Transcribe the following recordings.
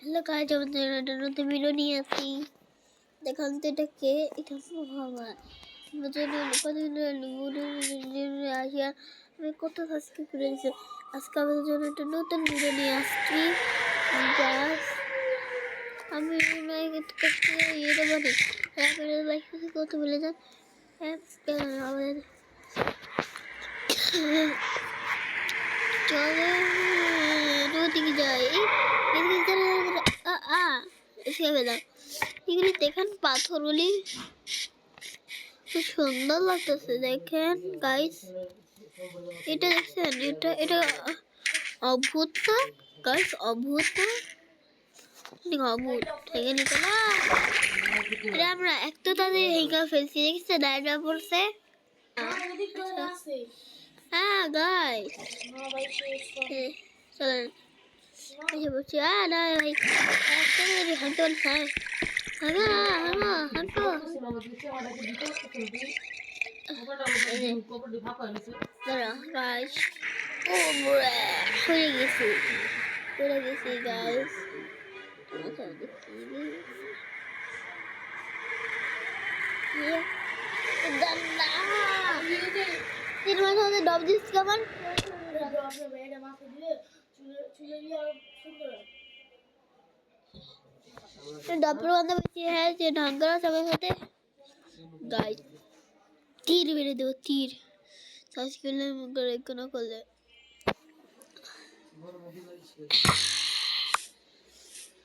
Hello guys, আমাদের একটা নতুন ভিডিও নিয়ে আসি। দেখান তো এটা কে? এটা বাবা আসিয়া আমি কত সাবস্ক্রাইব করে দিয়েছি। আজকে আমাদের জন্য একটা নতুন ভিডিও নিয়ে আসছি। আমি ইয়ে দেবো নি, লাইক কত বলে যান। আমাদের চলে নদীকে যাই, এগুলি দেখেন পাথরগুলি খুব সুন্দর লাগতেছে। দেখেন গাইস, এটা দেখছেন? এটা অদ্ভুত না গাইস? অদ্ভুত না? অদ্ভুত থেকে নিতে না। এটা আমরা একটা তাদের হেঙ্গা ফেলছি, দেখছে ডায়না পড়ছে। হ্যাঁ গাইস, চলেন এসে বলছি। না ভাই, একটা হাঁটতে পারছি। হাঁটো গাইস। ও হয়ে গেছি, পড়ে গেছি গাইস। তিন মাস আমাদের ডব দিচ্ছি কেমন डॉक्टर बंदा बच्ची है जो ढंगरा समय होते गाइस। तीर मेरे दो तीर सास के लिए मगर एक ना कर ले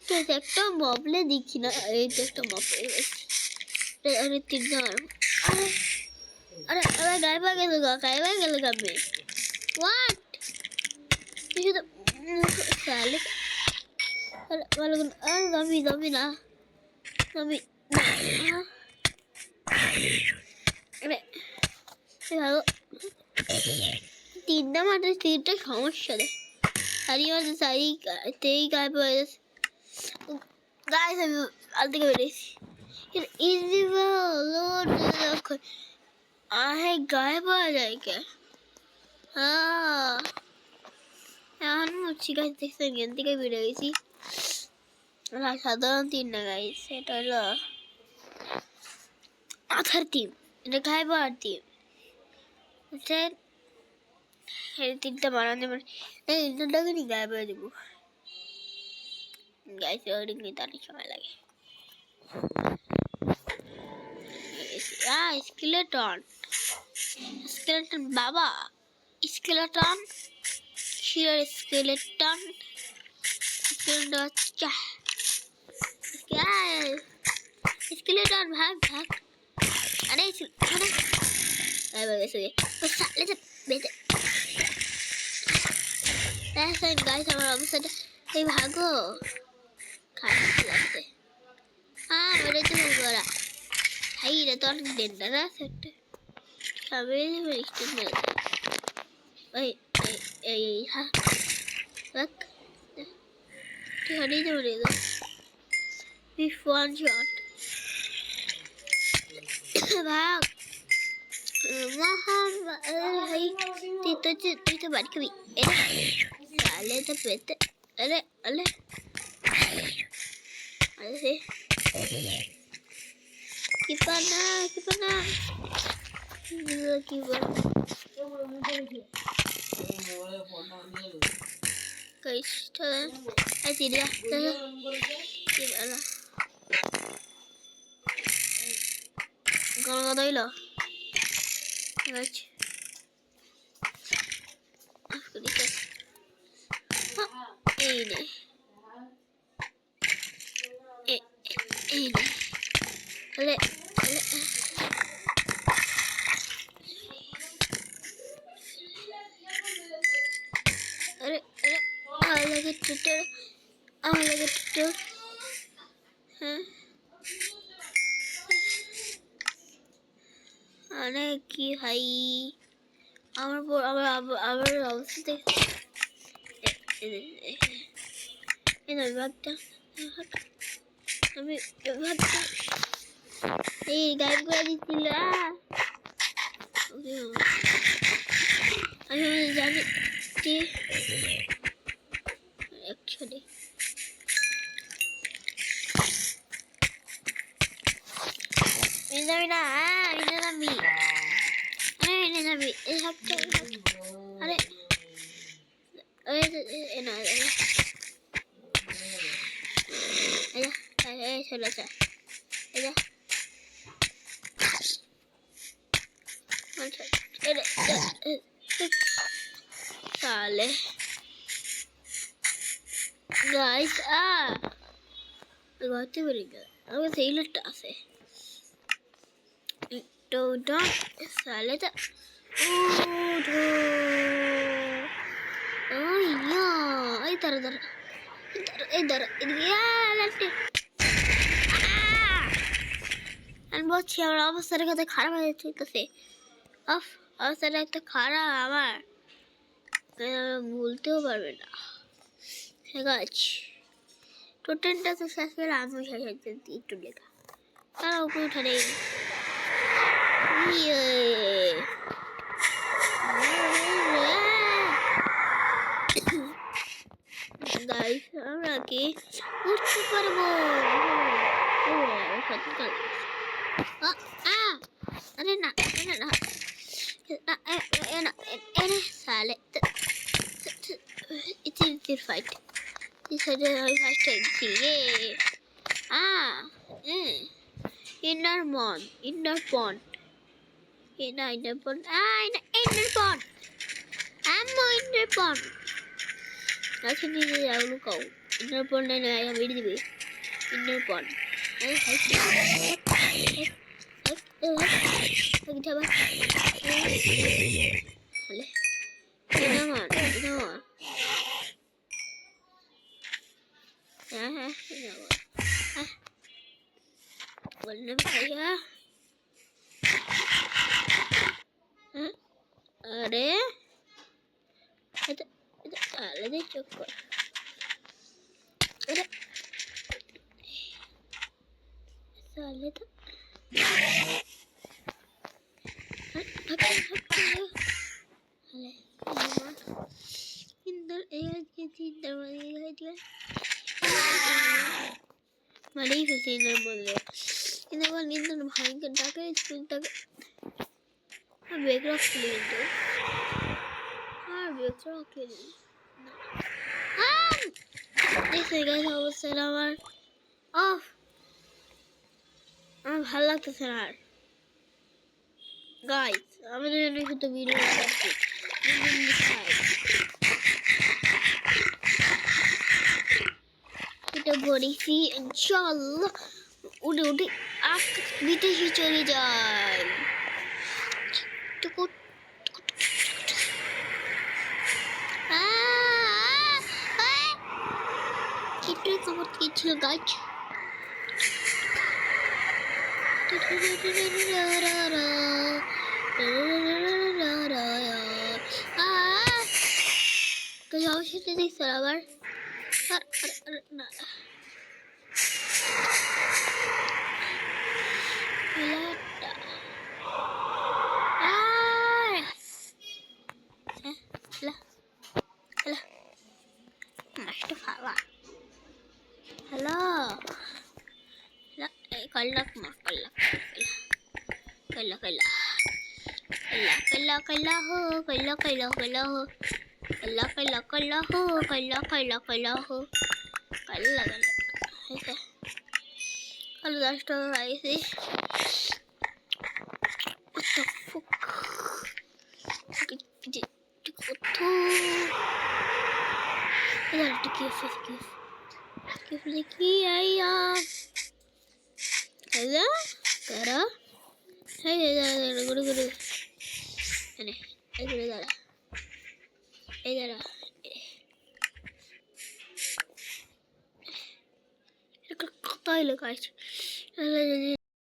तो একটা মবলে দেখি না। এই তো একটা মবলে अरे तीर मार। अरे अरे अरे गायब आ गया मैं व्हाट ये तो साले। अरे वाला दमी ना दमी अरे ভালো তিনটা মাঠে তিনটা সমস্যা দেয়। সারিয়ে মাঝে সারিতেই গায়ে পড়ে গেছে গায়ে আমি আল থেকে বেরিয়েছি। ইজি আহে গায়ে পাওয়া যায় কে? এখন মুচ্ছি গাছ দেখতে জ্ঞান থেকে বেড়ে গেছি। সাধারণ তিন না গাইস, এটা হলো মাথার টিম, এটা গায়ে পাওয়ার টিম। তিনটা বানানো এই তিনটাকে নি গায়ে পাওয়া দেবো গাইস। নিতে অনেক সময় লাগে। স্কেলেটন স্কেলেটন বাবা স্কেলেটন শিওর স্কেলেটন स्केलेटन भाग भाग। अरे साले से बेटे ऐसा गाइस हमारा अवसर ये भागो खाते। हाँ मेरे तो बड़ा हाई रे तो डेंजर है सेट हमें मेरे स्टिक में भाई ए हाँ रख हरी तो रहेगा with one shot भाग भाई তুই তো বাড়ি খাবি साले तो पेट। अरे अरे अरे किपाना guys चलो ऐसे दिया चलो गलगा दइलो गाइस এই নে এই নে अरे अरे अरे अरे लगे टूटर হ্যাঁ अरे কি ভাই আমার আবার অবস্থা ভাগটা আমি ভাগটা এই গায়েব করে দিচ্ছিল। আমি জানি অ্যাকচুয়ালি যাবি না আমি নামি আরে নামি এই হাতটা আরে এই না এই চলে যা এই যা সালে গাইস গতি বেড়ে গেল আমার সেই লোকটা আছে তো সালে তা এই দাঁড়া দাঁড়া এই দাঁড়া এদিকে আমি বলছি আমার অবস্থাটা কত খারাপ হয়ে যেতেছে অবস্থাটা একটা খারাপ আমার বলতেও পারবে না ঠিক আছে টোটেলটা তো শেষ করে আমি শেষ হচ্ছে একটু লেখা তারা উপরে উঠে নেই গাইস আমরা কি উঠতে পারবো আরে না সালে it's easy fight this is the fight inner pond inner pond ammo inner pond আচ্ছা দিদি যাগুলো কাউ inner pond না আয়া বেরিয়ে দিবে inner pond बोलने भैया अरे दे चक्कर अरे साले तो इंदर मरी फंसे इंदर बोल रहे इंदर बोल इंदर भाई का डाके स्कूल तक बेग रख लिए इंदर बेग रख लिए देखिए गाइस অবস্থা আমার অফ আমার ভালো লাগতেছে না আর গাইস আমাদের জন্য শুধু ভিডিও বানাচ্ছি এটা বড়িছি ইনশাআল্লাহ উড়ে উড়ে বিদেশে চলে যায় একটু খবর কি ছিল গাছ তো যাও সেটা দেখছো আবার না Hello. Kalak mah kalak. Kalak ho. ऐसे कल 10 डॉलर आई थी what the fuck यार किफ लिखी आई यार हेलो करा है ये गुरु अरे गुरु दादा इधर कताई लगाई